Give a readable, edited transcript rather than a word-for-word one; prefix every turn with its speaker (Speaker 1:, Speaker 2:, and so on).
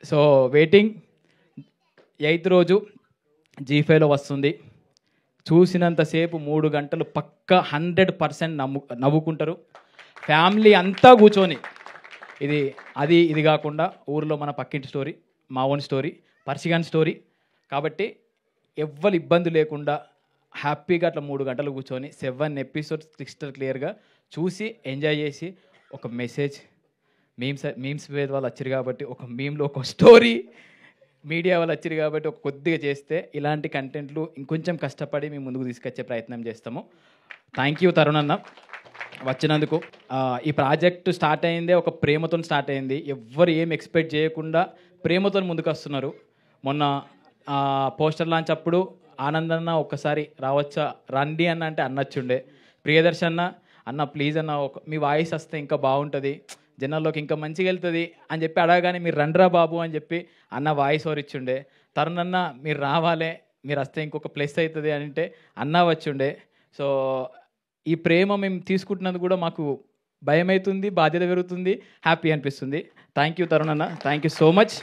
Speaker 1: So waiting 8th రోజు G5లో వస్తుంది. చూసినంతసేపు 3 గంటలు పక్కా 100% నవ్వుకుంటారు ఫ్యామిలీ అంతా కూర్చొని. ఇది కాకుండా ఊర్లో మన పక్కింటి స్టోరీ, మా ఓన్ స్టోరీ, పర్షిగాన్ స్టోరీ. కాబట్టి ఎవ్వరు ఇబ్బంది లేకుండా హ్యాపీగా అట్లా 3 గంటలు కూర్చొని 7 ఎపిసోడ్స్ క్రిస్టల్ క్లియర్గా చూసి ఎంజాయ్ చేసి ఒక మెసేజ్ మీమ్స్ వాళ్ళు వచ్చారు కాబట్టి ఒక మీమ్లో ఒక స్టోరీ, మీడియా వాళ్ళు వచ్చారు కాబట్టి ఒక కొద్దిగా చేస్తే ఇలాంటి కంటెంట్లు ఇంకొంచెం కష్టపడి మేము ముందుకు తీసుకొచ్చే ప్రయత్నం చేస్తాము. థ్యాంక్ యూ తరుణ్ అన్న వచ్చినందుకు. ఈ ప్రాజెక్ట్ స్టార్ట్ అయిందే ఒక ప్రేమతో స్టార్ట్ అయింది. ఎవ్వరు ఏం ఎక్స్పెక్ట్ చేయకుండా ప్రేమతో ముందుకు వస్తున్నారు. మొన్న పోస్టర్ లాంచ్ అప్పుడు ఆనందన్న ఒక్కసారి రావచ్చా రండి అన్న అంటే అన్నచ్చుండే. ప్రియదర్శన్ అన్న ప్లీజ్ అన్న మీ వాయిస్ వస్తే ఇంకా బాగుంటుంది, జనాల్లోకి ఇంకా మంచిగా వెళ్తుంది అని చెప్పి అడగగానే మీరు రండ్రా బాబు అని చెప్పి అన్న వాయిస్ ఓవర్ ఇచ్చుండే. తరుణ్ అన్న మీరు రావాలే, మీరు వస్తే ఇంకొక ప్లస్ అవుతుంది అని అంటే అన్న వచ్చుండే. సో ఈ ప్రేమ మేము తీసుకుంటున్నందుకు కూడా మాకు భయం అవుతుంది, బాధ్యత పెరుగుతుంది, హ్యాపీ అనిపిస్తుంది. థ్యాంక్ యూ తరుణ్ అన్న, థ్యాంక్ యూ సో మచ్.